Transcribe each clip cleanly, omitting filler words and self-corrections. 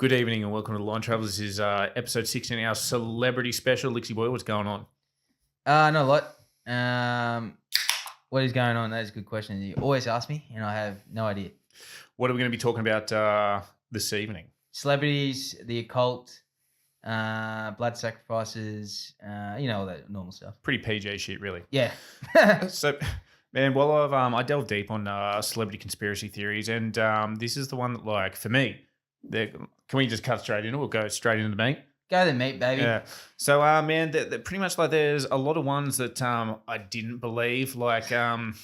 Good evening and welcome to the Line Travellers. This is episode 16, our celebrity special. Lixie boy, what's going on? Not a lot. What is going on? That is a good question. You always ask me, and I have no idea. What are we going to be talking about this evening? Celebrities, the occult, blood sacrifices, all that normal stuff. Pretty PG shit, really. Yeah. So, man, I delved deep on celebrity conspiracy theories, and this is the one that, like, for me, can we just cut straight into it? We'll go straight into the meat. Go the meat, baby. Yeah. So, man, they're pretty much like there's a lot of ones that I didn't believe. Like, you're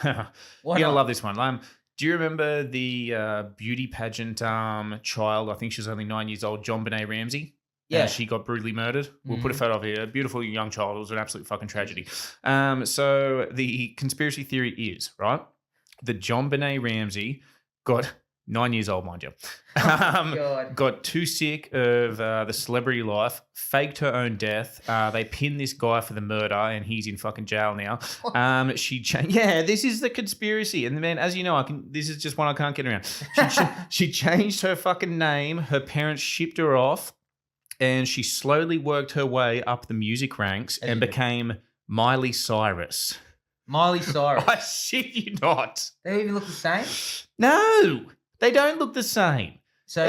gonna love this one. Do you remember the beauty pageant child? I think she was only 9 years old, JonBenet Ramsey. Yeah. She got brutally murdered. We'll put a photo of her. A beautiful young child. It was an absolute fucking tragedy. So the conspiracy theory is, right, that JonBenet Ramsey got 9 years old, mind you. Got too sick of the celebrity life, faked her own death. They pinned this guy for the murder, and he's in fucking jail now. Yeah, this is the conspiracy. And man, as you know, this is just one I can't get around. She changed her fucking name. Her parents shipped her off, and she slowly worked her way up the music ranks and became Miley Cyrus. Miley Cyrus. I shit you not. They even look the same? No. They don't look the same. So,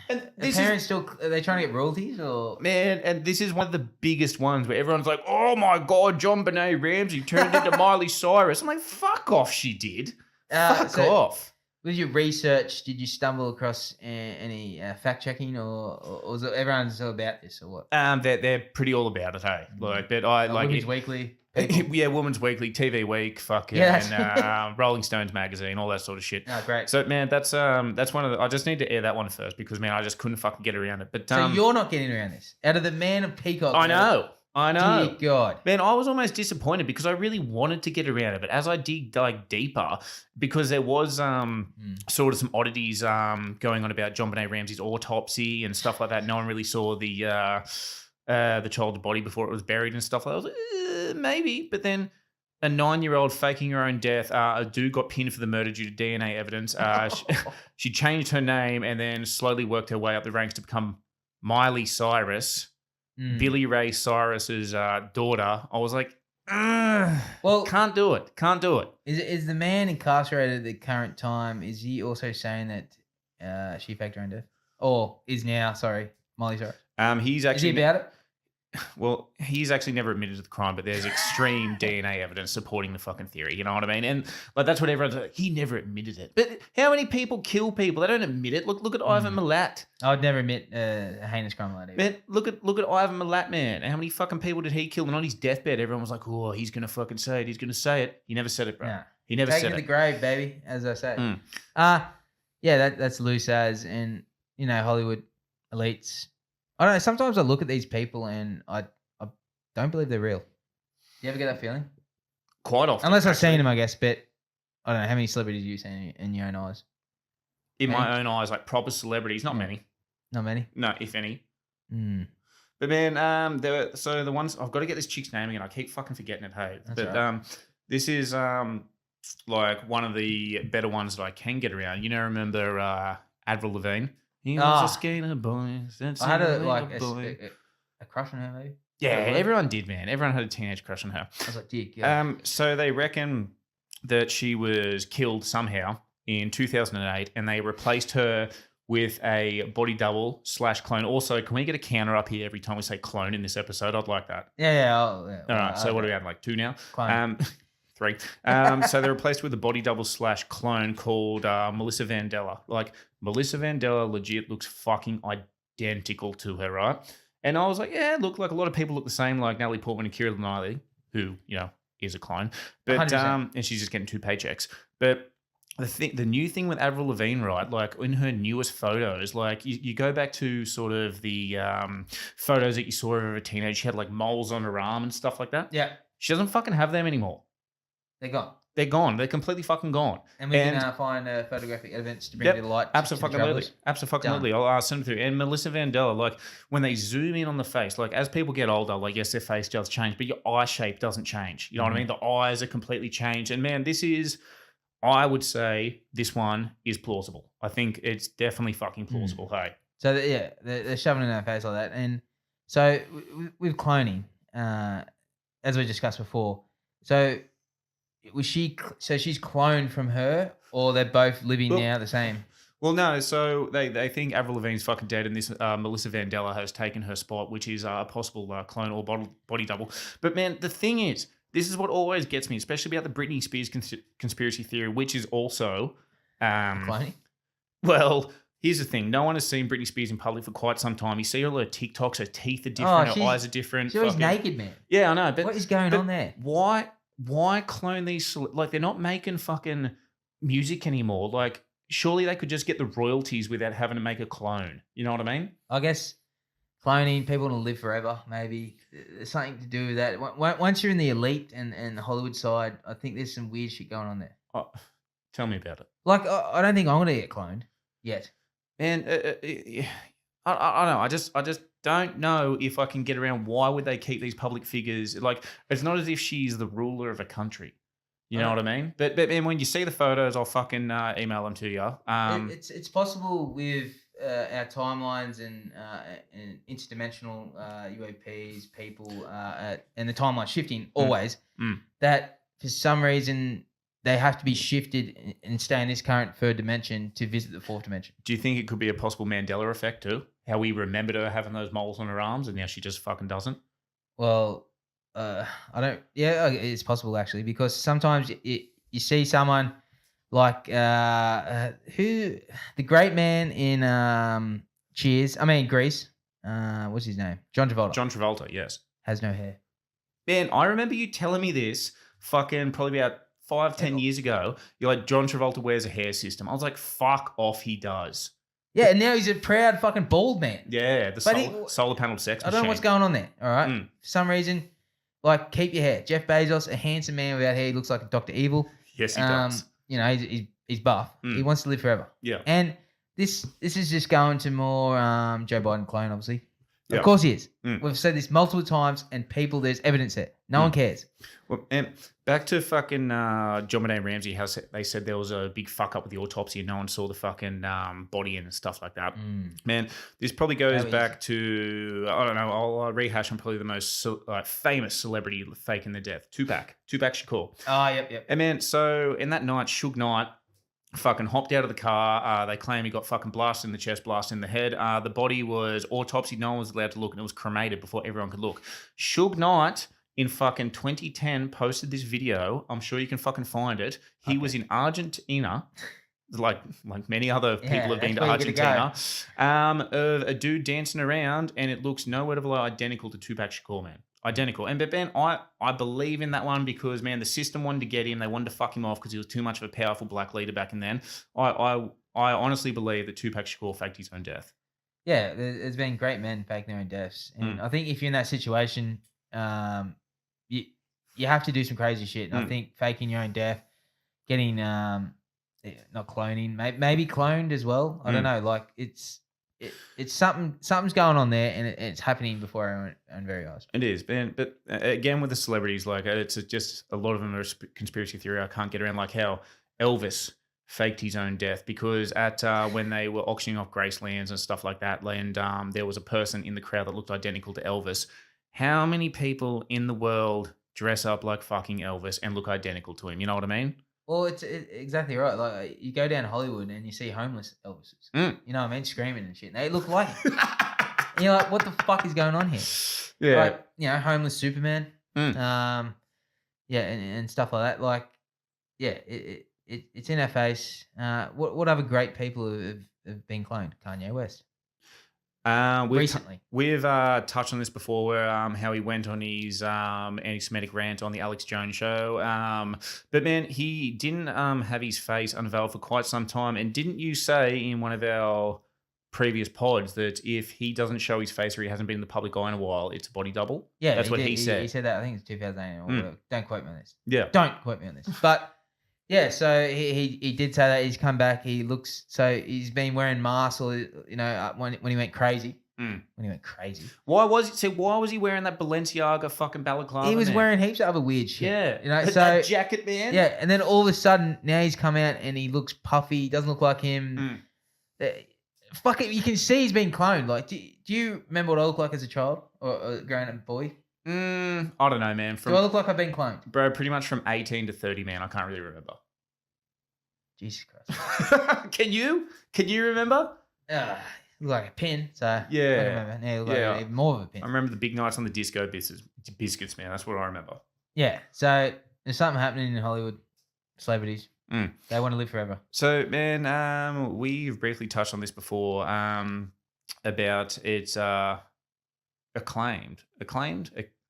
are they trying to get royalties or? Man, and this is one of the biggest ones where everyone's like, oh my God, JonBenet Ramsey turned into Miley Cyrus. I'm like, fuck off, she did. Fuck off. With your research, did you stumble across any fact checking or was it everyone's all about this or what? They're pretty all about it, hey. Women's Weekly. Yeah, Women's Weekly, TV Week, and Rolling Stones magazine, all that sort of shit. Oh, great. So, man, that's one of the. I just need to air that one first because, man, I just couldn't fucking get around it. But so you're not getting around this out of the Man of Peacock. I know. Dear God, man, I was almost disappointed because I really wanted to get around it, but as I dig deeper, because there was sort of some oddities going on about JonBenet Ramsey's autopsy and stuff like that. No one really saw the child's body before it was buried and stuff like that. I was like, maybe. But then a 9-year-old faking her own death, a dude got pinned for the murder due to DNA evidence. She changed her name and then slowly worked her way up the ranks to become Miley Cyrus, Billy Ray Cyrus's daughter. I was like, well, can't do it. Is the man incarcerated at the current time, is he also saying that she faked her own death? Or is now, Miley Cyrus? He's actually... Is he about it? Well, he's actually never admitted to the crime, but there's extreme DNA evidence supporting the fucking theory. You know what I mean? And like that's what everyone's like. He never admitted it. But how many people kill people? They don't admit it. Look at Ivan Milat. I'd never admit a heinous crime like that. Man, look at Ivan Milat, man. How many fucking people did he kill? And on his deathbed, everyone was like, "Oh, he's gonna fucking say it. He's gonna say it." He never said it, bro. Nah. He never said it. Take Take it to the grave, baby, as I say. Yeah, that's loose as, and Hollywood elites. I don't know. Sometimes I look at these people and I don't believe they're real. Do you ever get that feeling? Quite often. Unless I've seen them, I guess. But I don't know. How many celebrities you seen in your own eyes? In my own eyes, like proper celebrities, not many. Not many? No, if any. But man, the ones I've got to get this chick's name again. I keep fucking forgetting it. Hey, that's right. This is like one of the better ones that I can get around. Remember Avril Lavigne? He was a skater boy. I had a crush on her, maybe. Yeah, everyone did, man. Everyone had a teenage crush on her. I was like, dear God. So they reckon that she was killed somehow in 2008, and they replaced her with a body double / clone. Also, can we get a counter up here every time we say clone in this episode? I'd like that. Yeah. All right. So what do we have? Like 2 now? Clone. 3. So they're replaced with a body double / clone called Melissa Vandella. Like Melissa Vandella legit looks fucking identical to her, right? And I was like, yeah, look, like a lot of people look the same, like Natalie Portman and Keira Knightley, who, is a clone. But and she's just getting 2 paychecks. But the new thing with Avril Lavigne, right, like in her newest photos, like you go back to sort of the photos that you saw of her as a teenager, she had like moles on her arm and stuff like that. Yeah. She doesn't fucking have them anymore. They're gone. They're gone. They're completely fucking gone. And we can find photographic evidence to bring to light. Absolutely. I'll send it through. And Melissa Vandella, like when they zoom in on the face, like as people get older, like yes, their face does change, but your eye shape doesn't change. You know what I mean? The eyes are completely changed. And man, this is I would say this one is plausible. I think it's definitely fucking plausible. Hey. So they're shoving it in our face like that, and so with cloning, as we discussed before, so was she? So she's cloned from her, or they're both living now the same? Well, no. So they think Avril Lavigne's fucking dead, and this Melissa Vandella has taken her spot, which is a possible clone or body double. But man, the thing is, this is what always gets me, especially about the Britney Spears conspiracy theory, which is also Cloning. Well, here's the thing. No one has seen Britney Spears in public for quite some time. You see all her TikToks, her teeth are different, her eyes are different. She's always naked, man. Yeah, I know. But what is going on there? Why clone these? Like, they're not making fucking music anymore. Like, surely they could just get the royalties without having to make a clone. You know what I mean? I guess cloning, people want to live forever, maybe. There's something to do with that. Once you're in the elite and the Hollywood side, I think there's some weird shit going on there. Oh, tell me about it. Like, I don't think I'm going to get cloned yet. And I don't know. I just don't know if I can get around why would they keep these public figures. Like, it's not as if she's the ruler of a country. You know what I mean? But when you see the photos, I'll fucking email them to you. It's possible with our timelines and interdimensional UAPs, people, and the timeline shifting always, that for some reason they have to be shifted and stay in this current third dimension to visit the fourth dimension. Do you think it could be a possible Mandela effect too? How we remembered her having those moles on her arms and now she just fucking doesn't? Well, I don't. Yeah, it's possible actually, because sometimes you see someone like who the great man in Cheers. I mean Grease. What's his name? John Travolta. John Travolta, yes. Has no hair. Man, I remember you telling me this fucking probably about 5-10 years ago. You're like, John Travolta wears a hair system. I was like, fuck off, he does. Yeah, and now he's a proud fucking bald man. Yeah, the solar panel sex machine. I don't know what's going on there. All right, for some reason. Like, keep your hair. Jeff Bezos, a handsome man without hair. He looks like a Dr. Evil. Yes, he does. You know, he's buff. He wants to live forever. Yeah. And this is just going to more Joe Biden clone, obviously. Yeah. Of course he is. We've said this multiple times, and people, there's evidence there. No one cares. Well, and back to fucking John Benet Ramsey, how they said there was a big fuck up with the autopsy and no one saw the fucking body and stuff like that. Man, this probably goes back to, I don't know, I'll rehash on probably the most famous celebrity faking the death, Tupac Shakur. Oh, yep. And man, so in that night, Suge Knight fucking hopped out of the car. They claim he got fucking blasted in the chest, blasted in the head. The body was autopsied. No one was allowed to look, and it was cremated before everyone could look. Suge Knight in fucking 2010 posted this video. I'm sure you can fucking find it. He was in Argentina, like many other people have been to Argentina, of a dude dancing around, and it looks nowhere to identical to Tupac Shakur, man. Identical. And but Ben, I believe in that one because, man, the system wanted to get him. They wanted to fuck him off because he was too much of a powerful black leader back in then. I honestly believe that Tupac Shakur faked his own death. Yeah, there's been great men faking their own deaths. And I think if you're in that situation, you have to do some crazy shit. And I think faking your own death, getting not cloning, maybe cloned as well. I don't know. Like it's something's going on there, and it's happening before our own very eyes. It is, man. But again, with the celebrities, like it's just a lot of them are conspiracy theory. I can't get around, like how Elvis faked his own death because at when they were auctioning off Gracelands and stuff like that, and there was a person in the crowd that looked identical to Elvis. How many people in the world dress up like fucking Elvis and look identical to him? You know what I mean? Well, it's exactly right. Like you go down Hollywood and you see homeless Elvises. You know what I mean? Screaming and shit. And they look like him. And you're like, what the fuck is going on here? Yeah. Like, you know, homeless Superman. Yeah, and stuff like that. Like, yeah, it's in our face. What other great people have been cloned? Kanye West. Recently. We've touched on this before where how he went on his anti-Semitic rant on the Alex Jones show. But man, he didn't have his face unveiled for quite some time. And didn't you say in one of our previous pods that if he doesn't show his face or he hasn't been in the public eye in a while, it's a body double? Yeah, that's what he said. He said that, I think it's 2008 or whatever. Don't quote me on this. Yeah. Don't quote me on this. But yeah, so he did say that he's come back. He looks, so he's been wearing masks, or you know, when he went crazy. when he went crazy. Why was he wearing that Balenciaga fucking balaclava? He was wearing heaps of other weird shit. Yeah. You know, so that jacket, man. Yeah, and then all of a sudden now he's come out and he looks puffy. He doesn't look like him. Fuck it, you can see he's been cloned. Like, do you remember what I look like as a child or a grown-up boy? I don't know, man. Do I look like I've been cloned? Bro, pretty much from 18 to 30, man. I can't really remember. Jesus Christ. Can you remember? Look like a pin. So yeah, I remember. Now you look like even more of a pin. I remember the big nights on the disco biscuits, man. That's what I remember. Yeah. So there's something happening in Hollywood. Celebrities. They want to live forever. So, man, we've briefly touched on this before about it's acclaimed.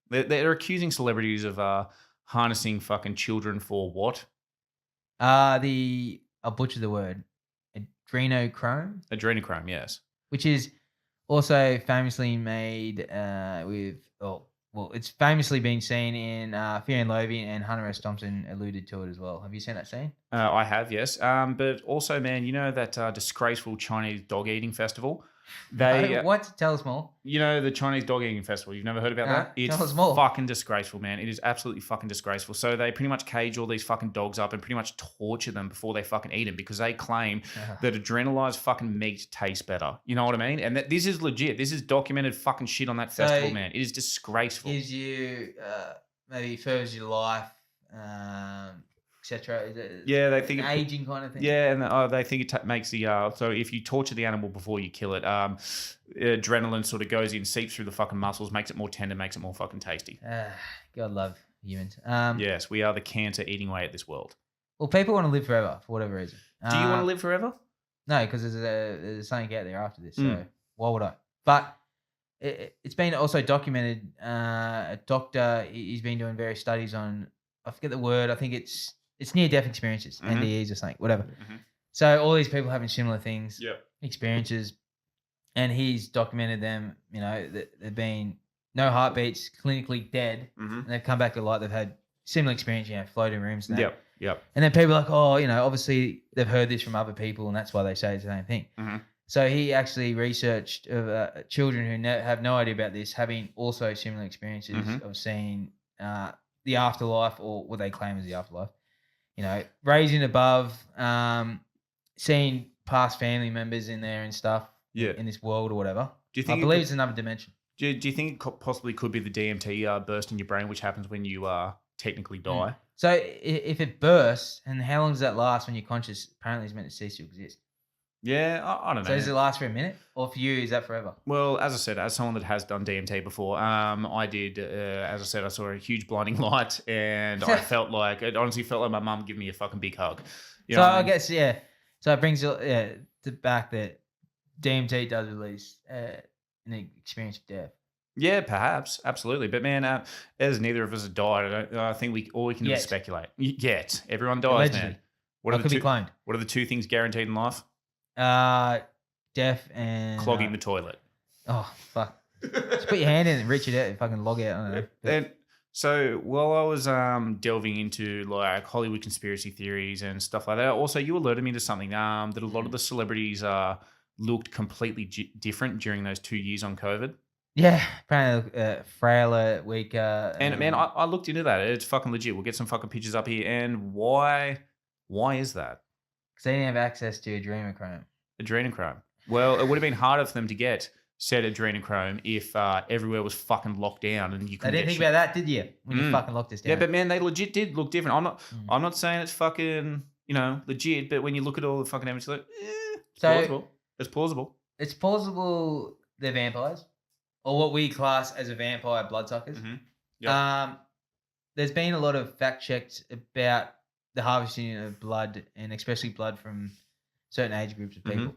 They're accusing celebrities of harnessing fucking children for what? I'll butcher the word. Adrenochrome? Adrenochrome, yes. Which is also famously made it's famously been seen in Fear and Loathing, and Hunter S. Thompson alluded to it as well. Have you seen that scene? I have, yes. But also, man, you know that disgraceful Chinese dog eating festival? What? Tell us more. You know the Chinese dog eating festival? You've never heard about that? It's tell us more. Fucking disgraceful, man. It is absolutely fucking disgraceful. So they pretty much cage all these fucking dogs up and pretty much torture them before they fucking eat them because they claim that adrenalized fucking meat tastes better. You know what I mean? And this is legit. This is documented fucking shit on that festival, man. It is disgraceful. Gives you maybe furthers your life, etc. Yeah, they think aging kind of thing. Yeah, and they think it makes the so if you torture the animal before you kill it, adrenaline sort of goes in, seeps through the fucking muscles, makes it more tender, makes it more fucking tasty. God love humans. Yes, we are the cancer eating away at this world. Well, people want to live forever for whatever reason. Do you want to live forever? No, because there's something out there after this. So why would I? But it's been also documented. A doctor, he's been doing various studies on, I forget the word. I think it's near-death experiences, NDEs or something, whatever. So all these people having similar things, experiences, and he's documented them. You know, that they've been no heartbeats, clinically dead, and they've come back to life. They've had similar experience, you know, floating rooms. And that. Yep. And then people are like, oh, you know, obviously they've heard this from other people, and that's why they say it's the same thing. So he actually researched children who have no idea about this, having also similar experiences of seeing the afterlife, or what they claim is the afterlife. You know, raising above, seeing past family members in there and stuff in this world or whatever. Do you think I believe it's another dimension. Do you think it possibly could be the DMT burst in your brain, which happens when you technically die? So if it bursts, and how long does that last when you're conscious? Apparently it's meant to cease to exist. Yeah, I don't know. So does it last for a minute? Or for you, is that forever? Well, as I said, as someone that has done DMT before, I did, as I said, I saw a huge blinding light, and it honestly felt like my mum giving me a fucking big hug. You know I guess, yeah. So it brings to back that DMT does release an experience of death. Yeah, perhaps, absolutely. But man, as neither of us have died, I think all we can do is speculate. Yet, everyone dies, allegedly. man. What could be cloned. What are the two things guaranteed in life? Death and clogging the toilet. Oh fuck! Just put your hand in and reach it out and fucking log out. I don't know. And so while I was delving into like Hollywood conspiracy theories and stuff like that, also you alerted me to something that a lot of the celebrities looked completely different during those 2 years on COVID. Yeah, apparently frailer, weaker. And man, I looked into that. It's fucking legit. We'll get some fucking pictures up here. And why is that? Because they didn't have access to adrenochrome. Adrenochrome. Well, it would have been harder for them to get said adrenochrome if everywhere was fucking locked down and you couldn't. I didn't think about that, did you? When you fucking locked us down. Yeah, but man, they legit did look different. I'm not saying it's fucking, you know, legit, but when you look at all the fucking evidence, like, plausible. It's plausible. It's plausible they're vampires, or what we class as a vampire bloodsuckers. Yep. There's been a lot of fact checks about the harvesting of blood, and especially blood from certain age groups of people.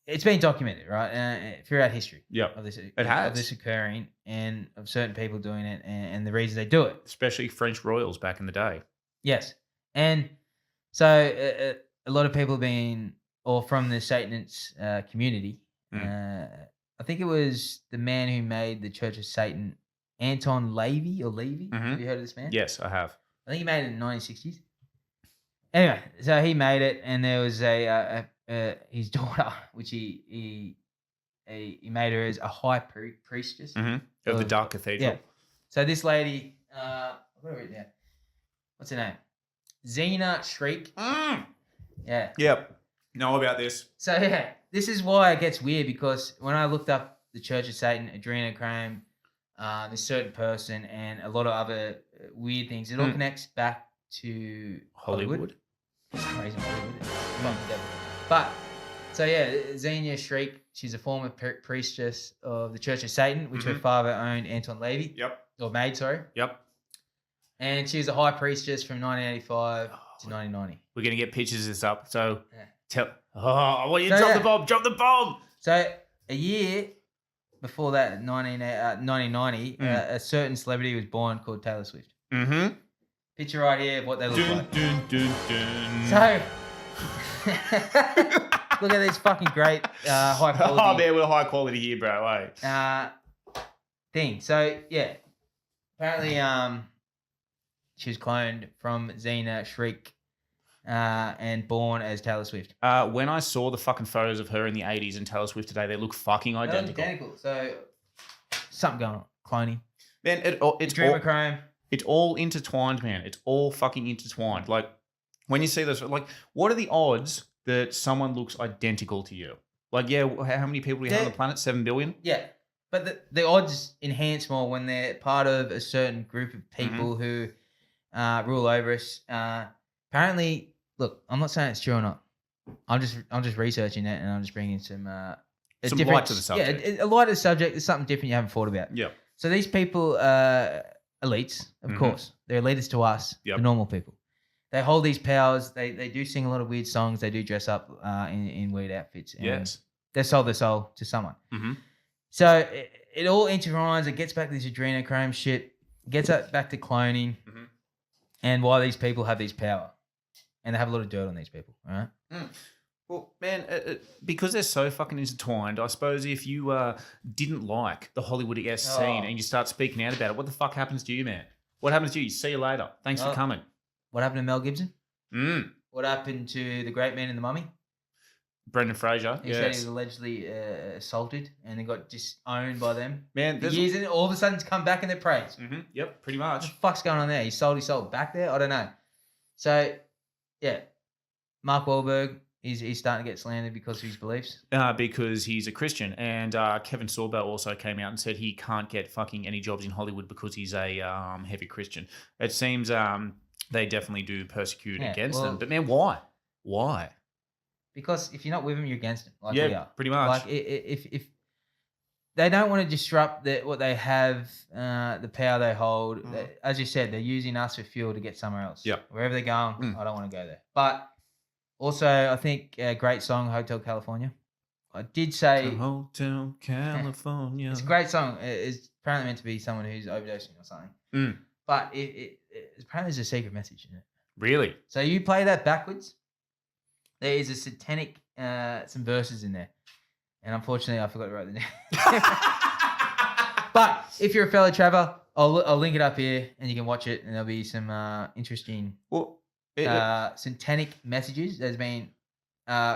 It's been documented, right, throughout history. Of this, of this occurring, and of certain people doing it, and the reasons they do it. Especially French royals back in the day. Yes, and so a lot of people from the Satanist community. I think it was the man who made the Church of Satan, Anton Levy. Have you heard of this man? Yes, I have. I think he made it in the 1960s. Anyway, so he made it, and there was his daughter, which he he made her as a high priestess of the Dark Cathedral. Yeah. So this lady, what are we now? What's her name? Xena Shriek. Yeah. Yep. Know about this. So yeah, this is why it gets weird, because when I looked up the Church of Satan, adrenochrome, this certain person, and a lot of other weird things, it all connects back to Hollywood. It's crazy, Hollywood. Fucking devil. But so yeah, Xenia Shriek, she's a former priestess of the Church of Satan, which her father owned, Anton Levy. Yep. Or made, sorry. Yep. And she was a high priestess from 1985 to 1990. We're gonna get pictures of this up. So Yeah. I want you to drop the bomb. Drop the bomb. So a year before that, 1990, a certain celebrity was born called Taylor Swift. Mm-hmm. Picture right here of what they look like. So, look at this fucking great high quality. Oh man, we're high quality here, bro. Thing. So yeah, apparently she was cloned from Xena Shriek and born as Taylor Swift. When I saw the fucking photos of her in the 80s and Taylor Swift today, they look fucking identical. So something going on. Cloning. Man, it's adrenochrome. It's all intertwined, man. It's all fucking intertwined. Like, when you see this, like, what are the odds that someone looks identical to you? Like, yeah, how many people do we have on the planet? 7 billion? Yeah. But the odds enhance more when they're part of a certain group of people who rule over us. Apparently, look, I'm not saying it's true or not. I'm just researching it, and I'm just bringing some light to the subject. Yeah, a light to the subject is something different you haven't thought about. Yeah. So these people, elites, of course, they're elitists to us, the normal people. They hold these powers. They do sing a lot of weird songs. They do dress up in weird outfits. And yes. They sold their soul to someone. Mm-hmm. So it all intertwines. It gets back to this adrenochrome shit. Gets back to cloning, and why these people have this power, and they have a lot of dirt on these people. All right. Well, man, because they're so fucking intertwined, I suppose if you didn't like the Hollywood-esque scene and you start speaking out about it, what the fuck happens to you, man? What happens to you? See you later. Thanks for coming. What happened to Mel Gibson? What happened to the great man in the Mummy? Brendan Fraser. He said he was allegedly assaulted and then got disowned by them. Man, for years, and all of a sudden it's come back in their praise. Yep, pretty much. What the fuck's going on there? He sold his soul back there? I don't know. So, yeah, Mark Wahlberg, he's starting to get slandered because of his beliefs. Because he's a Christian. And Kevin Sorbo also came out and said he can't get fucking any jobs in Hollywood because he's a heavy Christian. It seems they definitely do persecute against them. But man, why? Why? Because if you're not with them, you're against them. Like we are. Pretty much. Like if they don't want to disrupt what they have, the power they hold. As you said, they're using us for fuel to get somewhere else. Yeah. Wherever they're going, I don't want to go there. But also, I think a great song, Hotel California. I did say Hotel California. It's a great song. It's apparently meant to be someone who's overdosing or something. But it apparently there's a secret message in it. Really? So you play that backwards. There is a satanic, some verses in there. And unfortunately, I forgot to write the name. But if you're a fellow traveler, I'll link it up here and you can watch it. And there'll be some interesting satanic messages that's been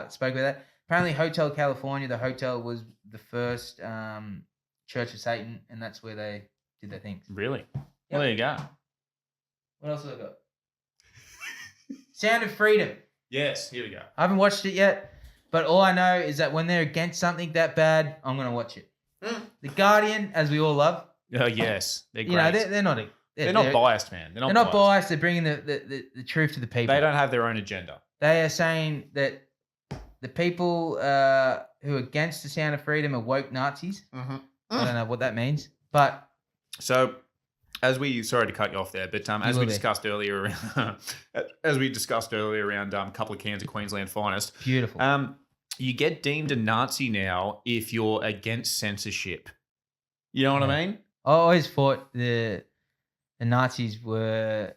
spoke about that. Apparently, Hotel California, the hotel was the first Church of Satan. And that's where they did their things. Really? Yep. Well, there you go. What else have I got? Sound of Freedom. Yes, here we go. I haven't watched it yet, but all I know is that when they're against something that bad, I'm going to watch it. The Guardian, as we all love. Oh, yes. They're great. You know, they're not... They're not biased, man. They're not biased. They're bringing the truth to the people. They don't have their own agenda. They are saying that the people who are against the Sound of Freedom are woke Nazis. I don't know what that means, but... So... sorry to cut you off there, but as we discussed earlier around a couple of cans of Queensland Finest. Beautiful. You get deemed a Nazi now if you're against censorship. You know what I mean? I always thought the Nazis were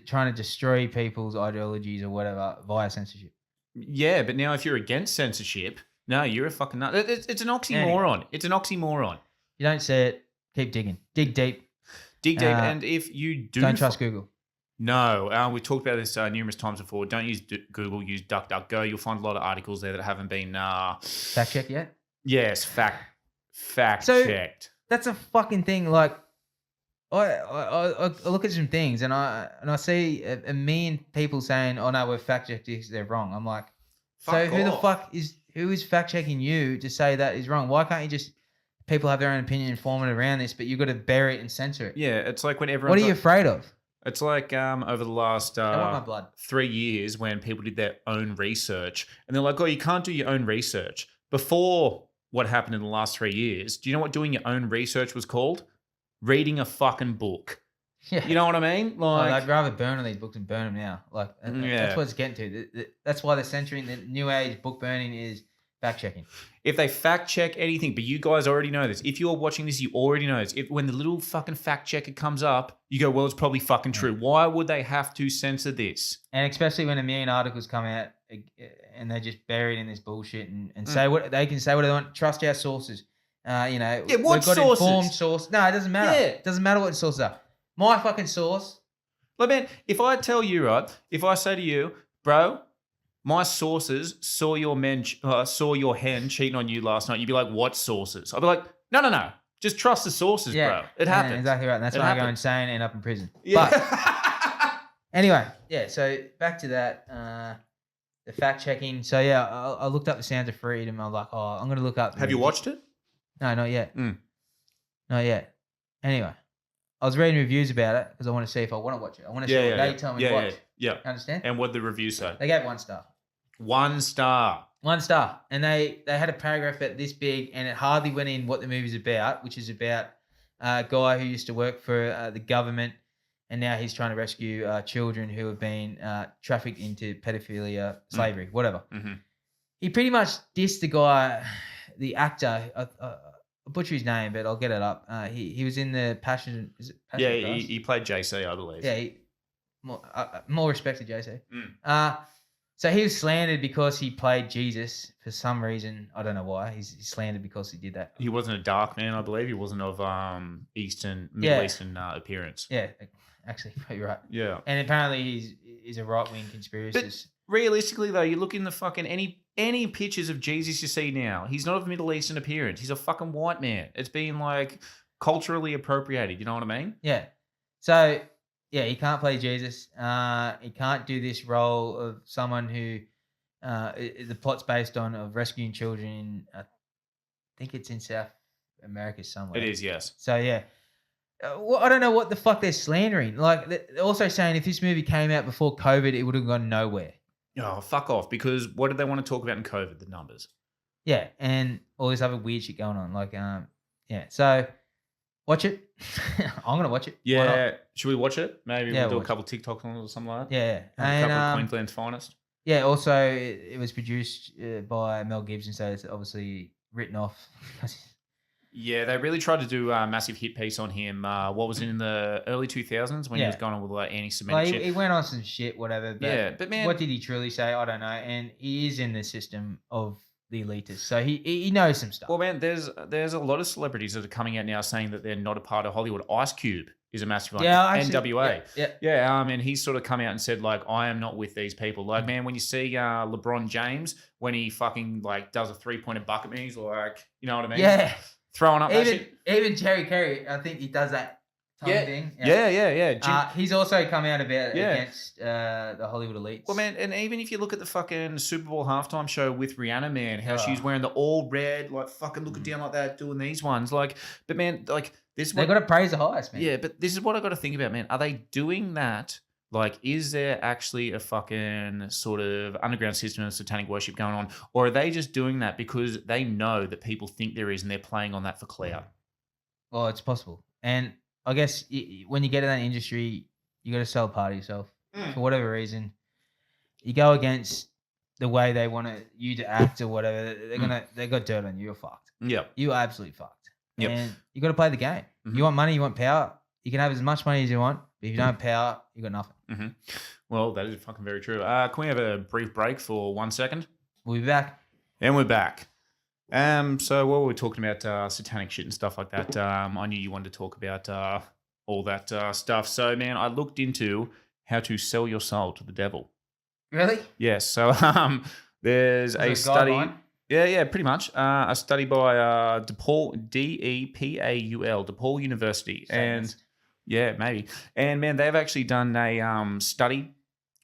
trying to destroy people's ideologies or whatever via censorship. Yeah, but now if you're against censorship, no, you're a fucking Nazi. It's an oxymoron. Anyway. It's an oxymoron. You don't say it. Keep digging. Dig deep. Dig deep, and if you don't trust Google. No, we talked about this numerous times before. Don't use Google, use DuckDuckGo. You'll find a lot of articles there that haven't been fact checked yet. Yes, fact So- checked. That's a fucking thing. Like, I look at some things and I see a million people saying, "Oh no, we're fact checked this, they're wrong." I'm like, so Fuck who the off. fuck is fact checking you to say that is wrong? Why can't you just people have their own opinion and form it around this, but you've got to bury it and censor it? Yeah, it's like when everyone. What are you afraid of? It's like over the last I want my blood. 3 years when people did their own research and they're like, oh, you can't do your own research. Before what happened in the last 3 years, do you know what doing your own research was called? Reading a fucking book. Yeah. You know what I mean? Like, Like, I'd rather burn all these books and burn them now. Like, that's what it's getting to. That's why they're censoring the new age book burning is fact checking. if they fact check anything, but you guys already know this. If you're watching this, you already know this. When the little fucking fact checker comes up, you go, well, it's probably fucking true. Why would they have to censor this? And especially when a million articles come out and they're just buried in this bullshit and say what they can say what they want. Trust our sources. What we've got sources? informed source. No, it doesn't matter. Yeah. It doesn't matter what the sources are. My fucking source. Like, man, if I tell you, right, if I say to you, bro, my sources saw your hen cheating on you last night, you'd be like, what sources? I'd be like, no. Just trust the sources, bro. It happens. Exactly right. And that's It why I go happens. insane and end up in prison. Yeah. But anyway, so back to that. The fact checking. So yeah, I looked up the Sounds of Freedom. I was like, oh, I'm going to look up. Have you watched it? No, not yet. Mm. Not yet. Anyway, I was reading reviews about it because I want to see if I want to watch it. I want to see what they tell me to watch. Yeah. Understand? And what the review say? They gave 1 star. 1 star. 1 star. And they had a paragraph about this big and it hardly went in what the movie's about, which is about a guy who used to work for the government and now he's trying to rescue children who have been trafficked into pedophilia, slavery, whatever. Mm-hmm. He pretty much dissed the guy, the actor. I'll butcher his name, but I'll get it up. He was in the Passion. Is it Passion? Yeah, he played JC, I believe. Yeah, more respect to JC. So he was slandered because he played Jesus for some reason. I don't know why. He's slandered because he did that. He wasn't a dark man, I believe. He wasn't of Middle Eastern appearance. Yeah, actually, you're right. Yeah. And apparently he's a right-wing conspiracist. Realistically, though, you look in the fucking any pictures of Jesus you see now, he's not of Middle Eastern appearance. He's a fucking white man. It's been like culturally appropriated. You know what I mean? Yeah. So yeah, he can't play Jesus. He can't do this role of someone who the plot's based on of rescuing children. I think it's in South America somewhere. It is, yes. So yeah. I don't know what the fuck they're slandering. Like they're also saying if this movie came out before COVID, it would have gone nowhere. Oh, fuck off. Because what did they want to talk about in COVID? The numbers. Yeah, and all this other weird shit going on. Like, yeah. So watch it. I'm gonna watch it. Yeah. Should we watch it? Maybe Yeah, we'll do a watch couple TikToks on it or something like that. Yeah. Have a couple of And Queensland's finest. yeah, also it was produced by Mel Gibson, so it's obviously written off. Yeah, they really tried to do a massive hit piece on him. What was it in the early 2000s when he was going on with like anti-Semitic shit? He went on some shit, whatever. But yeah, but man, what did he truly say? I don't know. And he is in the system of the elitists, so he knows some stuff. Well, man, there's a lot of celebrities that are coming out now saying that they're not a part of Hollywood. Ice Cube is a massive one. Yeah, actually, NWA. Yeah. And he's sort of come out and said like, I am not with these people. Like, man, when you see LeBron James when he fucking like does a 3-pointer bucket, man, he's like, you know what I mean? Yeah. Throwing up that shit. Even Jerry Carey, I think he does that thing. Yeah. He's also come out about against the Hollywood elites. Well, man, and even if you look at the fucking Super Bowl halftime show with Rihanna, man, how she's wearing the all red, like fucking looking down like that, doing these ones, like, but man, like this. They got to praise the highest, man. Yeah, but this is what I got to think about, man. Are they doing that? Like, is there actually a fucking sort of underground system of satanic worship going on? Or are they just doing that because they know that people think there is and they're playing on that for clout? Well, it's possible. And I guess when you get in that industry, you got to sell a part of yourself for whatever reason. You go against the way they want you to act or whatever. They got dirt on you. You're fucked. Yeah. You're absolutely fucked. Yep. And you got to play the game. You want money, you want power. You can have as much money as you want. But if you don't have power, you got nothing. Mm-hmm. Well, that is fucking very true. Can we have a brief break for 1 second? We'll be back. And we're back. So while we were talking about satanic shit and stuff like that, I knew you wanted to talk about all that stuff. So, man, I looked into how to sell your soul to the devil. Really? Yes. So there's a study. Yeah, pretty much. A study by DePaul, DEPAUL, DePaul University. And Satanist. yeah, maybe. And man, they've actually done a study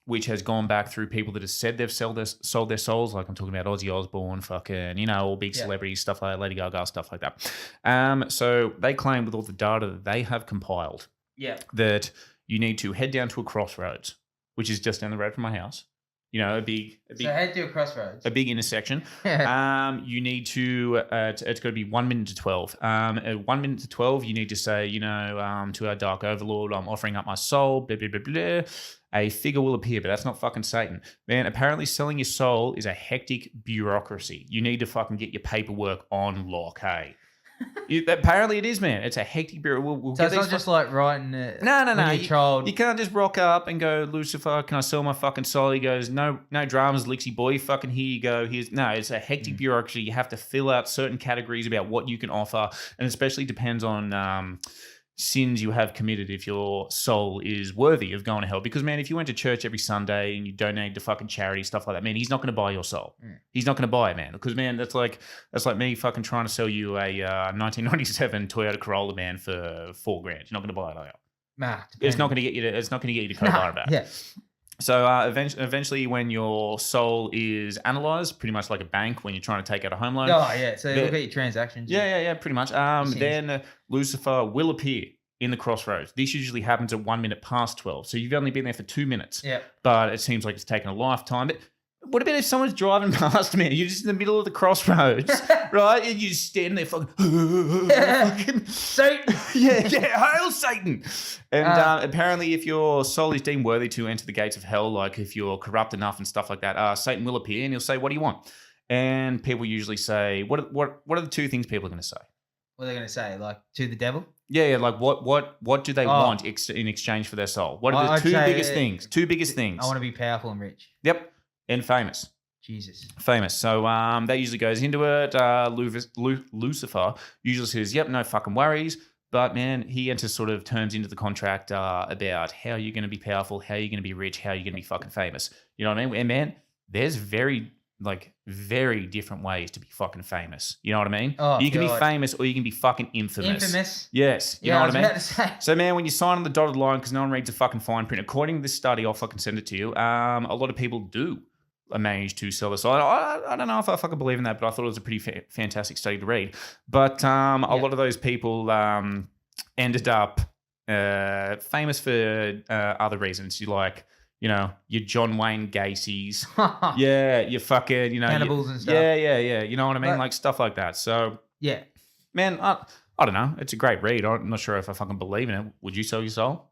which has gone back through people that have said they've sold their souls. Like I'm talking about Ozzy Osbourne, fucking, all big celebrities, stuff like that, Lady Gaga, stuff like that. So they claim with all the data that they have compiled that you need to head down to a crossroads, which is just down the road from my house. A big. So head to a crossroads. A big intersection. You need to. It's got to be 1 minute to 12. At 1 minute to 12, you need to say, to our dark overlord, I'm offering up my soul. Blah blah blah blah. A figure will appear, but that's not fucking Satan, man. Apparently, selling your soul is a hectic bureaucracy. You need to fucking get your paperwork on lock, hey. Apparently it is, man. It's a hectic bureau. We'll so it's not just like writing it. No. You can't just rock up and go, Lucifer, can I sell my fucking soul? He goes, no dramas, Lixie boy. Fucking here you go. It's a hectic bureaucracy. You have to fill out certain categories about what you can offer, and especially depends on sins you have committed if your soul is worthy of going to hell. Because, man, if you went to church every Sunday and you donate to fucking charity, stuff like that, man, he's not going to buy your soul. He's not going to buy it, man. Because, man, that's like me fucking trying to sell you a 1997 Toyota Corolla, man, for $4,000. You're not going to buy it, are you? Nah, it's not going to get you to co-buy it back. Yeah. So eventually, when your soul is analysed, pretty much like a bank when you're trying to take out a home loan. Oh, yeah. So look at your transactions. Yeah, pretty much. Then Lucifer will appear in the crossroads. This usually happens at 1 minute past 12. So you've only been there for 2 minutes. Yeah. But it seems like it's taken a lifetime. But what about if someone's driving past me? You're just in the middle of the crossroads, right? And you just stand there fucking... Satan! yeah, hail Satan! And apparently if your soul is deemed worthy to enter the gates of hell, like if you're corrupt enough and stuff like that, Satan will appear and he'll say, what do you want? And people usually say, what are the two things people are going to say? What are they going to say? Like, to the devil? Yeah, like what do they want in exchange for their soul? What are the two biggest things? Two biggest things. I want to be powerful and rich. Yep. And famous. Jesus. Famous. So that usually goes into it. Lucifer usually says, yep, no fucking worries. But, man, he enters sort of terms into the contract about how you're going to be powerful, how you're going to be rich, how you're going to be fucking famous. You know what I mean? And, man, there's very different ways to be fucking famous. You know what I mean? Oh, you can be famous or you can be fucking infamous. Infamous? Yes. You know what I mean? About to say. So, man, when you sign on the dotted line, because no one reads a fucking fine print, according to this study, I'll fucking send it to you, a lot of people do manage to sell the soul. I don't know if I fucking believe in that, but I thought it was a pretty fantastic study to read. But a lot of those people ended up famous for other reasons. Your John Wayne Gacy's. Yeah, you fucking, Cannibals and stuff. Yeah. You know what I mean? Like stuff like that. So, yeah. Man, I don't know. It's a great read. I'm not sure if I fucking believe in it. Would you sell your soul?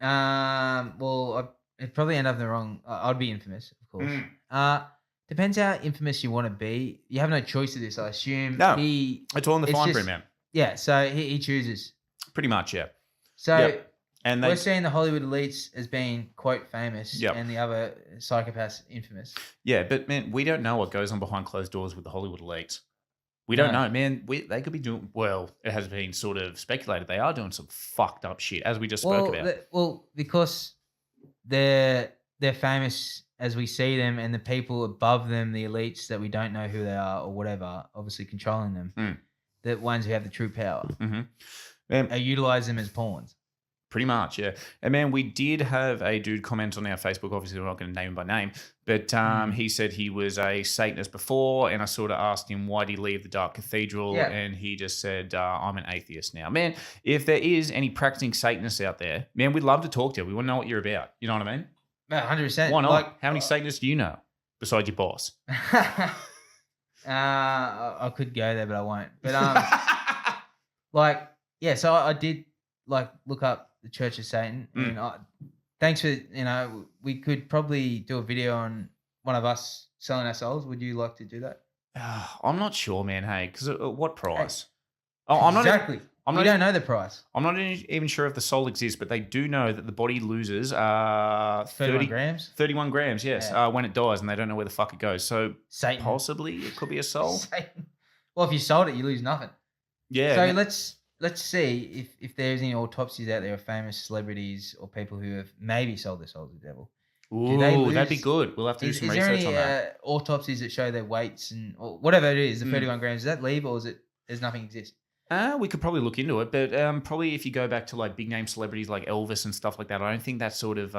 Well, it'd probably end up in the wrong. I'd be infamous, of course. Depends how infamous you want to be. You have no choice of this, I assume. No, it's all in the fine print, man. Yeah, so he chooses. Pretty much, yeah. So and we're seeing the Hollywood elites as being, quote, famous, and the other psychopaths infamous. Yeah, but, man, we don't know what goes on behind closed doors with the Hollywood elites. We don't know, man. They could be doing, well, it has been sort of speculated they are doing some fucked up shit, as we just spoke about. Because they're famous as we see them, and the people above them, the elites that we don't know who they are or whatever, obviously controlling them, the ones who have the true power, utilize them as pawns. Pretty much, yeah. And, man, we did have a dude comment on our Facebook. Obviously, we're not going to name him by name. But he said he was a Satanist before, and I sort of asked him, why did he leave the Dark Cathedral? Yeah. And he just said, I'm an atheist now. Man, if there is any practicing Satanists out there, man, we'd love to talk to you. We want to know what you're about. You know what I mean? 100%. Why not? How many Satanists do you know besides your boss? I could go there, but I won't. But, so I did, look up the Church of Satan. And thanks for, we could probably do a video on one of us selling our souls. Would you like to do that? I'm not sure, man. Hey, because at what price? Exactly. We don't know the price. I'm not even sure if the soul exists, but they do know that the body loses 31 grams? 31 grams, yes, when it dies, and they don't know where the fuck it goes. So Satan. Possibly it could be a soul. Satan. Well, if you sold it, you lose nothing. Yeah. So let's see if there's any autopsies out there of famous celebrities or people who have maybe sold their soul to the devil. Ooh, that'd be good. We'll have to do some research there on any that. autopsies that show their weights or whatever it is, the Mm. 31 grams? Is that leave or is it? Does nothing exist? We could probably look into it, but probably if you go back to like big name celebrities like Elvis and stuff like that, I don't think that sort of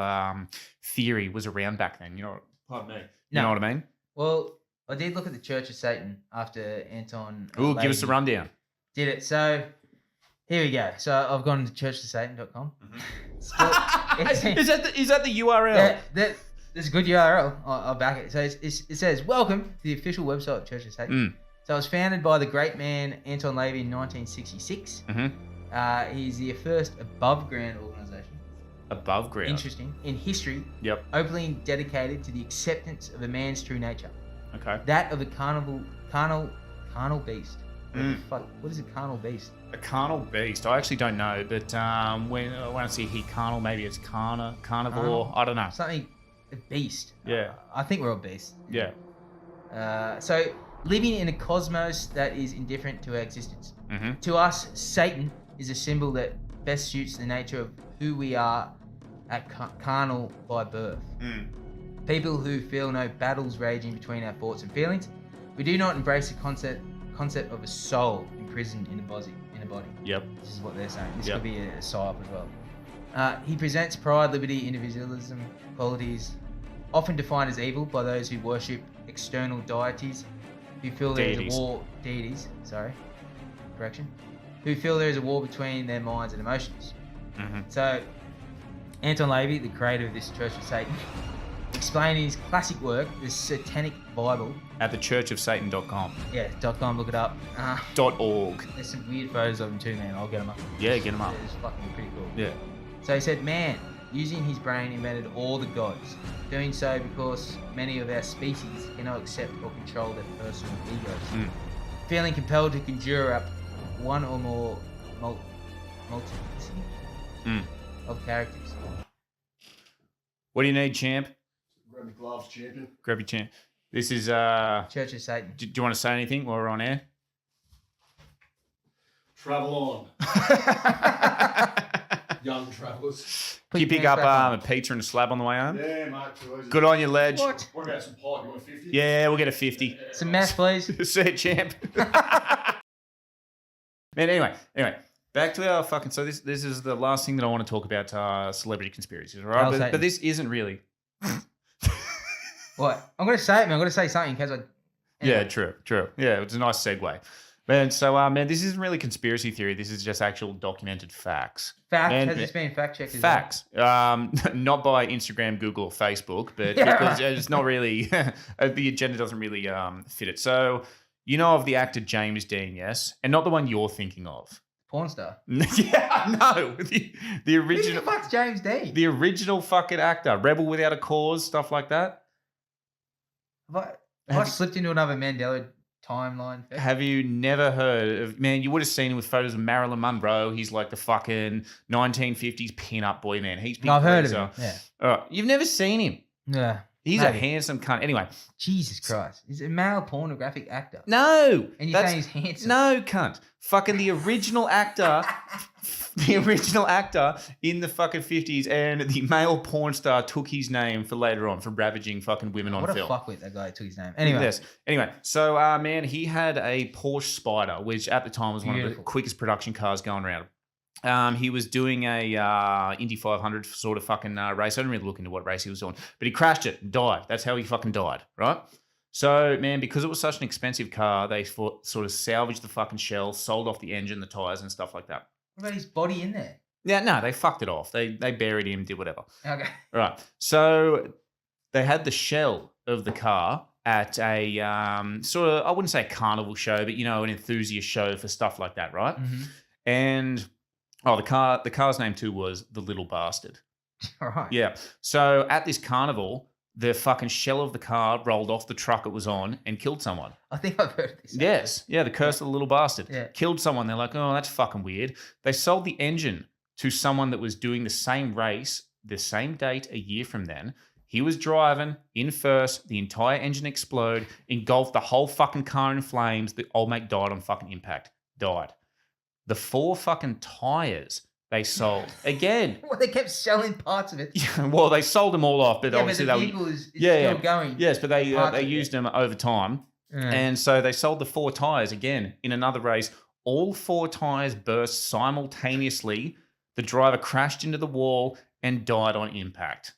theory was around back then. You know, pardon me. You know what I mean? Well, I did look at the Church of Satan after Anton. Ooh, give us a rundown. Did it. So here we go. So I've gone to churchofsatan.com. Mm-hmm. Is that the URL? That's a good URL. I'll back it. So it says, welcome to the official website of Church of Satan. So it was founded by the great man Anton Lavey in 1966. Mm-hmm. He's the first above ground organisation. Above ground. Interesting. In history. Yep. Openly dedicated to the acceptance of a man's true nature. Okay. That of a carnal beast. What is a carnal beast? A carnal beast. I actually don't know, but when I see he carnal, maybe it's carnivore. I don't know. Something, a beast. Yeah. I think we're all beasts. Yeah. So living in a cosmos that is indifferent to our existence. Mm-hmm. To us, Satan is a symbol that best suits the nature of who we are at carnal by birth. People who feel no battles raging between our thoughts and feelings. We do not embrace the concept of a soul imprisoned in a body. Yep. This is what they're saying. This could be a psyop as well. He presents pride, liberty, individualism, qualities often defined as evil by those who worship external deities, who feel there is a war. Deities, sorry. Correction. Who feel there is a war between their minds and emotions. Mm-hmm. So, Anton Lavey, the creator of this Church of Satan, explained in his classic work, The Satanic Bible. At thechurchofsatan.com. Yeah, .com, look it up. .org. There's some weird photos of him too, man. I'll get them up. Yeah, get them up. It's fucking pretty cool. Yeah. So he said, man, using his brain, invented all the gods. Doing so because many of our species cannot accept or control their personal egos. Feeling compelled to conjure up one or more multiplicity of characters. What do you need, champ? Grab your gloves, champion. Grab your champ. This is Church of Satan. Do you want to say anything while we're on air? Travel on. Young travellers. Can you pick up a pizza and a slab on the way home? Yeah, mate. Too easy. Good on you, Ledge. What? What about some pipe? You want a 50? Yeah, we'll get a 50. Some math, please. See it, champ. Man, anyway, back to our fucking. So this is the last thing that I want to talk about. Celebrity conspiracies, all right? But this isn't really. What? I'm gonna say it, man. I'm gonna say something because I. Anyway. Yeah, true. Yeah, it's a nice segue. Man, so man, this isn't really conspiracy theory. This is just actual documented facts. Has this been fact checked? Facts. Not by Instagram, Google, or Facebook, but because it's not really the agenda doesn't really fit it. So you know of the actor James Dean, yes, and not the one you're thinking of. Porn star. Yeah, no, the original. Who the fuck's James Dean? The original fucking actor, Rebel Without a Cause, stuff like that. Have I slipped into another Mandela timeline? Have you never heard of, man, you would have seen him with photos of Marilyn Monroe. He's like the fucking 1950s pin-up boy, man. He's big. I've heard of him, yeah. You've never seen him. Yeah. He's a handsome cunt. Anyway. Jesus Christ. He's a male pornographic actor. No. And you're saying he's handsome. No, cunt. Fucking the original actor. The original actor in the fucking 50s, and the male porn star took his name for later on for ravaging fucking women on film. What a fuckwit that guy took his name. Anyway, so man, he had a Porsche Spider, which at the time was one of the quickest production cars going around. He was doing a Indy 500 sort of fucking race. I didn't really look into what race he was doing, but he crashed it and died. That's how he fucking died, right? So, man, because it was such an expensive car, they sort of salvaged the fucking shell, sold off the engine, the tires, and stuff like that. What about his body in there? Yeah, no, they fucked it off. They buried him, did whatever. Okay. All right. So they had the shell of the car at a sort of, I wouldn't say a carnival show, but, you know, an enthusiast show for stuff like that, right? Mm-hmm. And, the car's name too was the Little Bastard. All right. Yeah. So at this carnival, the fucking shell of the car rolled off the truck it was on and killed someone. I think I've heard of this. Yes. Yeah, the curse of the Little Bastard. Yeah. Killed someone. They're like, oh, that's fucking weird. They sold the engine to someone that was doing the same race, the same date a year from then. He was driving in first. The entire engine exploded, engulfed the whole fucking car in flames. The old mate died on fucking impact. Died. The 4 fucking tires they sold again. Well, they kept selling parts of it. Well, they sold them all off, but Yeah, but obviously the they vehicle is Yeah, still going. yes, but they Parts of it. used them over time, Yeah. and so they sold the 4 tires again in another race. All 4 tires burst simultaneously. The driver crashed into the wall and died on impact.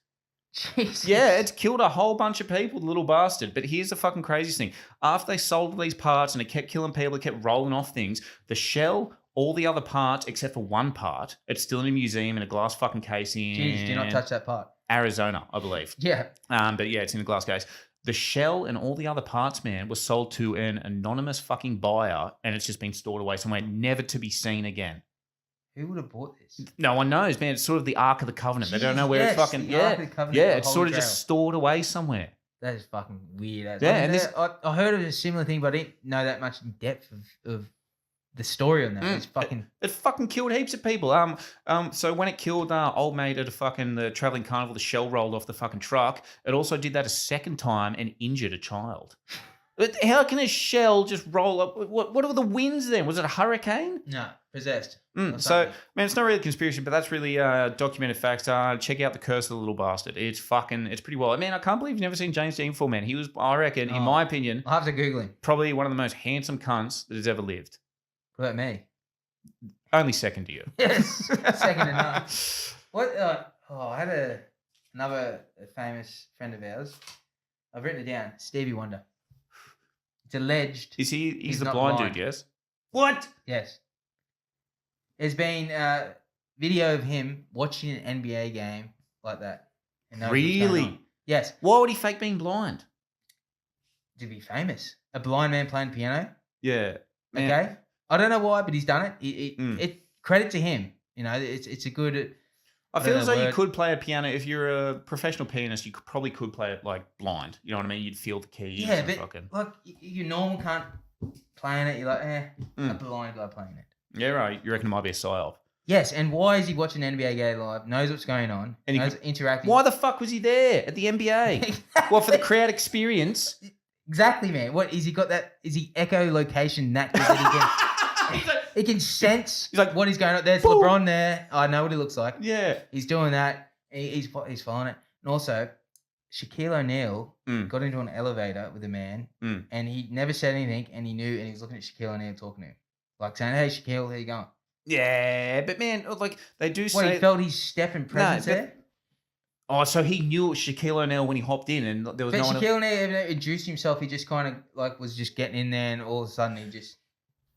Jesus. Yeah, it's killed a whole bunch of people, the little bastard. But here's the fucking craziest thing. After they sold these parts and it kept killing people, it kept rolling off things, the shell, all the other parts, except for one part, it's still in a museum in a glass fucking case in Jeez, do not touch that part. Arizona, I believe. Yeah. But yeah, it's in a glass case. The shell and all the other parts, man, was sold to an anonymous fucking buyer, and it's just been stored away somewhere, never to be seen again. Who would have bought this? No one knows, man. It's sort of the Ark of the Covenant. They don't know where Jeez, it's fucking. the Ark of the Covenant, Yeah, the it's Holy sort of Grail. just stored away somewhere. That is fucking weird. Yeah, I mean, and this- I heard of a similar thing, but I didn't know that much in depth of the story on that. It's fucking. It fucking killed heaps of people. So when it killed old mate at the traveling carnival, the shell rolled off the fucking truck. It also did that a second time and injured a child. But how can a shell just roll up? What were the winds then? Was it a hurricane? No, possessed. So, Or something. man, it's not really a conspiracy, but that's really documented facts. Check out The Curse of the Little Bastard. It's pretty wild. Man, I can't believe you've never seen James Dean before, man. He was, I reckon, in my opinion, I'll have to Google him. probably one of the most handsome cunts that has ever lived. What about me? Only second to you. Yes, second to none. What? I had another famous friend of ours. I've written it down. Stevie Wonder. It's alleged. Is he? He's the not blind blind. dude, yes? What? Yes. There's been video of him watching an NBA game like that. And knows what's going Really? on. Yes. Why would he fake being blind? To be famous. A blind man playing piano. Yeah. Man. Okay. I don't know why, but he's done it. Mm. It credit to him. You know, it's a good. I feel don't as know though you word. could play a piano. If you're a professional pianist, you probably could play it like blind. You know what I mean? You'd feel the keys. Yeah, and but fucking... like you normal can't playing it. You're like, a Mm. blind guy playing it. Yeah, right. You reckon it might be a psyop? Yes, and why is he watching NBA game live? Knows what's going on. And he knows interacting. Why the fuck was he there at the NBA? What, for the crowd experience? Exactly, man. What is he got that? Is he echolocation that good that he can sense He's like, what is going on? There's "Boom." LeBron there. I know what he looks like. Yeah. He's doing that. He's following it. And also, Shaquille O'Neal Mm. got into an elevator with a man, Mm. and he never said anything, and he knew, and he was looking at Shaquille O'Neal talking to him, like saying, "Hey, Shaquille, how you going?" Yeah, but man, like they do What, say. he felt his step and presence but- there? Oh, so he knew it was Shaquille O'Neal when he hopped in, and there was But no one. Shaquille O'Neal even introduced himself. He just kind of like was just getting in there, and all of a sudden he just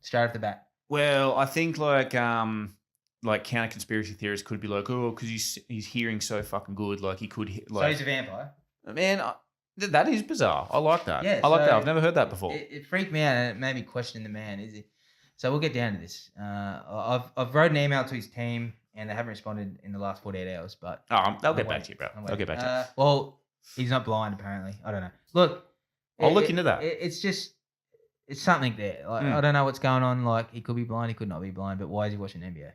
straight off the bat. Well, I think like counter conspiracy theorists could be like, oh, because he's hearing so fucking good, like he could So like. he's a vampire. Man, that is bizarre. I like that. Yeah, I like that. so I've never heard that before. It freaked me out, and it made me question the man. Is it? So we'll get down to this. I've wrote an email to his team, and they haven't responded in the last 48 hours. But They'll get I'm back to you, bro. I'm They'll get back to you. Well, he's not blind apparently. I don't know. Look, I'll look into that. It's just it's something there. Like Mm. I don't know what's going on. Like he could be blind, he could not be blind. But why is he watching NBA?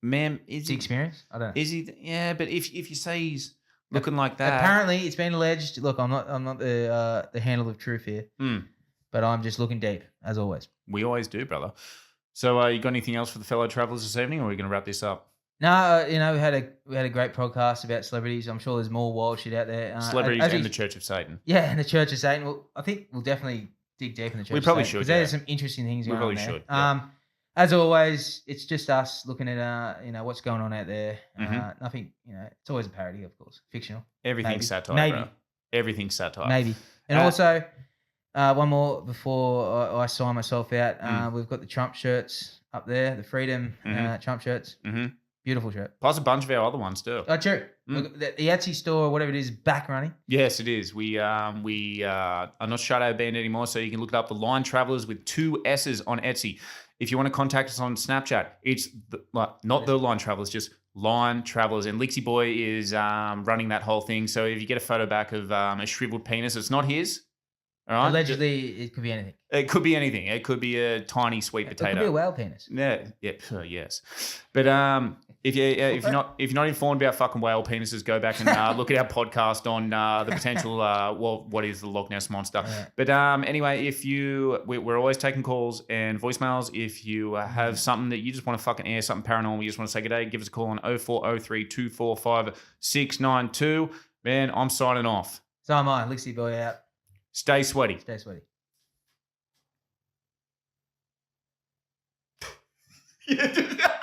Man, Is is he he? experience? I don't know. Is he? Yeah, but if you say he's looking like that, Apparently, it's been alleged. Look, I'm not the handle of truth here, Mm. but I'm just looking deep as always. we always do, brother. So, you got anything else for the fellow travelers this evening, or are we going to wrap this up? No, we had a great podcast about celebrities. I'm sure there's more wild shit out there. Celebrities as and we- the Church of Satan. Yeah, and the Church of Satan. Well, I think we'll definitely dig deep in the Church. We of probably Satan, should, 'cause yeah. there's some interesting things We going on probably there. should, yeah. As always, it's just us looking at what's going on out there. Mhm. Nothing, it's always a parody, of course, fictional, Everything's Maybe. satire, Maybe. bro. Everything's satire. maybe. And Uh, also, one more before I sign myself out. Mm. We've got the Trump shirts up there, the Freedom Mhm. Trump shirts. Mhm. Beautiful shirt. Plus a bunch of our other ones too. Oh, true. Mm. Look, the Etsy store, or whatever it is, back running. Yes, it is. We are not shadow banned anymore, so you can look it up. The Line Travelers with 2 S's on Etsy. If you want to contact us on Snapchat, it's not the Line Travelers, just Line Travelers. And Lixie Boy is running that whole thing. So if you get a photo back of a shriveled penis, it's not his. All right. Allegedly, it could be anything. It could be anything. It could be a tiny sweet It potato. could be a whale penis. Yeah, yes. But If you're not informed about fucking whale penises, go back and look at our podcast on the potential what is the Loch Ness monster. Yeah. But anyway, we're always taking calls and voicemails. If you have something that you just want to fucking air, something paranormal, you just want to say good day, give us a call on 0403 245 692. Man, I'm signing off. So am I. Lixie boy out. Stay sweaty. Stay sweaty. Yeah.